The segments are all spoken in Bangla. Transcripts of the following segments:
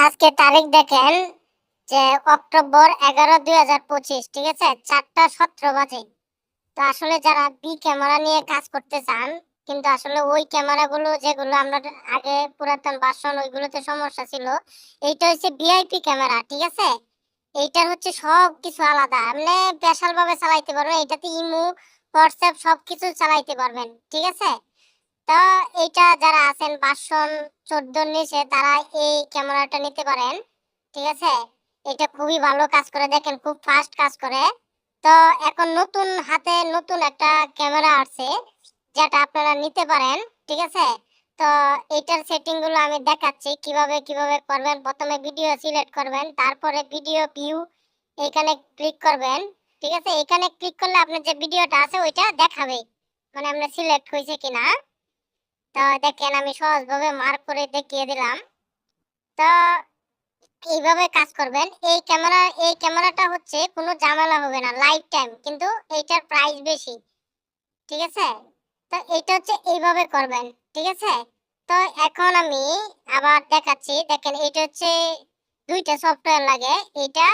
আজকে তারিখ দেখেন যে অক্টোবর 11 2025, ঠিক আছে, 4টা 17 বাজে। তো আসলে যারা বি ক্যামেরা নিয়ে কাজ করতে চান, কিন্তু আসলে ওই ক্যামেরাগুলো যেগুলো আমরা আগে পুরাতন ভার্সন ওইগুলোতে সমস্যা ছিল, এইটা হচ্ছে ভিআইপি ক্যামেরা, ঠিক আছে। এইটার হচ্ছে সব কিছু আলাদা, আপনি স্পেশাল ভাবে চালাইতে পারবেন, এটাতে ইমো হোয়াটসঅ্যাপ সবকিছু চালাইতে পারবেন, ঠিক আছে। তো এইটা যারা আছেন ভার্সন 14 নিচে তারা এই ক্যামেরাটা নিতে পারেন, ঠিক আছে। এটা খুবই ভালো কাজ করে, দেখেন খুব ফাস্ট কাজ করে। তো এখন নতুন হাতে নতুন একটা ক্যামেরা আছে যেটা আপনারা নিতে পারেন, ঠিক আছে। তো এইটার সেটিং গুলো আমি দেখাচ্ছি কিভাবে কিভাবে করবেন। প্রথমে ভিডিও সিলেক্ট করবেন, তারপরে ভিডিও ভিউ এখানে ক্লিক করবেন, ঠিক আছে। এখানে ক্লিক করলে আপনার যে ভিডিওটা আছে ওইটা দেখাবে, মানে আপনার সিলেক্ট হয়েছে কিনা। তো দেখেন আমি সহজভাবে মার্ক করে দেখিয়ে দিলাম। তো এইভাবে কাজ করবেন। এই ক্যামেরাটা হচ্ছে কোনো ঝামেলা হবে না, লাইফ টাইম, কিন্তু এইটার প্রাইস বেশি, ঠিক আছে। তো এইটা হচ্ছে এইভাবে করবেন, ঠিক আছে। তো এখন আমি আবার দেখাচ্ছি, দেখেন এইটা হচ্ছে দুইটা সফটওয়্যার লাগে। এইটা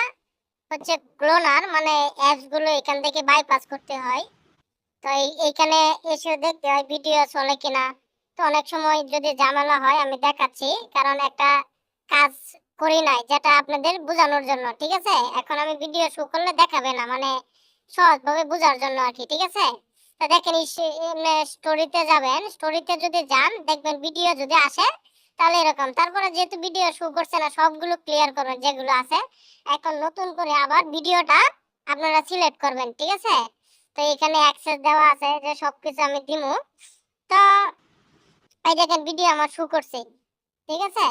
হচ্ছে ক্লোনার, মানে অ্যাপস গুলো এখান থেকে বাইপাস করতে হয়। তো এইখানে এসে দেখতে হয় ভিডিও চলে কিনা। তো অনেক সময় যদি ঝামেলা হয় আমি দেখাচ্ছি, কারণ একটা কাজ করি নাই যেটা আপনাদের বোঝানোর জন্য, ঠিক আছে। এখন আমি ভিডিও শো করলে দেখাবে না, মানে সহজভাবে বোঝার জন্য আর কি, ঠিক আছে। তো দেখেন স্টোরিতে যাবেন, স্টোরিতে যদি যান দেখবেন ভিডিও যদি আসে তাহলে এরকম। তারপরে যেহেতু ভিডিও শো করছে না সবগুলো ক্লিয়ার করবেন যেগুলো আছে। এখন নতুন করে আবার ভিডিওটা আপনারা সিলেক্ট করবেন, ঠিক আছে। তো এখানে অ্যাক্সেস দেওয়া আছে যে সবকিছু আমি দিমু। তো এই দেখেন ভিডিও আমার শো করছে, ঠিক আছে।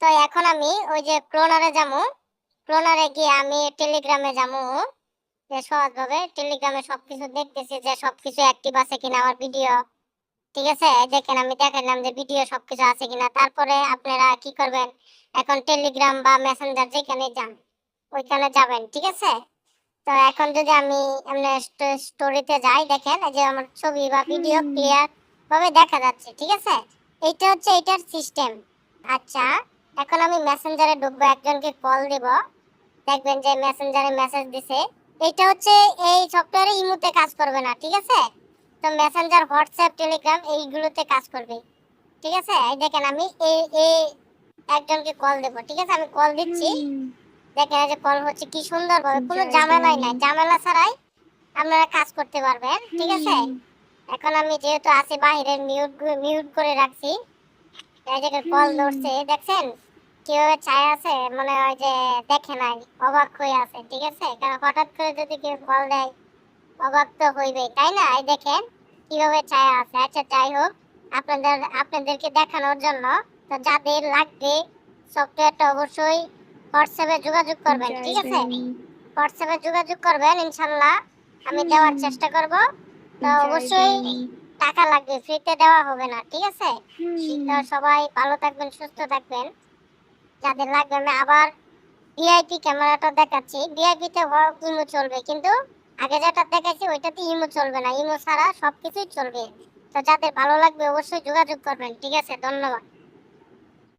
তো এখন আমি ওই যে ক্লোনারে যাবো, ক্লোনারে গিয়ে আমি টেলিগ্রামে যাবো, যে সহজভাবে টেলিগ্রামে সবকিছু দেখতেছি যে সবকিছু অ্যাক্টিভ আছে কিনা আমার ভিডিও, ঠিক আছে। এই দেখেন আমি দেখালাম যে ভিডিও সবকিছু আছে কিনা। তারপরে আপনারা কি করবেন, এখন টেলিগ্রাম বা মেসেঞ্জার যেখানে যান ওইখানে যাবেন, ঠিক আছে। তো এখন যদি আমি এমনি স্টোরিতে যাই, দেখেন এই যে আমার ছবি বা ভিডিও ক্লিয়ার ভাবে দেখা যাচ্ছে, ঠিক আছে। এইটা হচ্ছে এটার সিস্টেম। আচ্ছা, এখন আমি মেসেঞ্জারে ঢুকবো, একজনকে কল দিব, দেখবেন যে মেসেঞ্জারে মেসেজ দিছে। এটা হচ্ছে এই সফটওয়্যারে ইমোতে কাজ করবে না, ঠিক আছে। তো মেসেঞ্জার হোয়াটসঅ্যাপ টেলিগ্রাম এইগুলোতে কাজ করবে, ঠিক আছে। এই দেখেন আমি এই এই একজনকে কল দেব, ঠিক আছে, আমি কল দিচ্ছি। দেখেন এই যে কল হচ্ছে, কি সুন্দর ভাবে, কোনো ঝামেলাই নাই, ঝামেলা ছাড়াই আপনারা কাজ করতে পারবেন, ঠিক আছে। এখন আমি যেহেতু আছি বাইরে মিউট মিউট করে রাখছি। এই যে কল ধরছে, দেখছেন কিভাবে ছায়া আছে, মনে হয় যে দেখে নাই, অবাক হয়ে আছে, ঠিক আছে। কারণ হঠাৎ করে যদি কেউ কল দেয় অবাক তো হইবেই, তাই না। এই দেখেন কিভাবে ছায়া আছে। আচ্ছা যাই হোক, আপনাদেরকে দেখানোর জন্য, তো যাদের লাগবে সফটওয়্যারটা অবশ্যই হোয়াটসঅ্যাপে যোগাযোগ করবেন, ঠিক আছে। হোয়াটসঅ্যাপে যোগাযোগ করবেন, ইনশাল্লাহ আমি দেওয়ার চেষ্টা করব। তো অবশ্যই টাকা লাগবে, ফ্রিতে দেওয়া হবে না, ঠিক আছে। তো সবাই ভালো থাকবেন, সুস্থ থাকবেন। যাদের লাগবে আমি আবার ভিআইপি ক্যামেরাটা দেখাচ্ছি। ভিআইপি তে ইমো চলবে, কিন্তু আগে যেটা দেখাচ্ছি ওইটাতে ইমো চলবে না, ইমো ছাড়া সবকিছুই চলবে। তো যাদের ভালো লাগবে অবশ্যই যোগাযোগ করবেন, ঠিক আছে। ধন্যবাদ।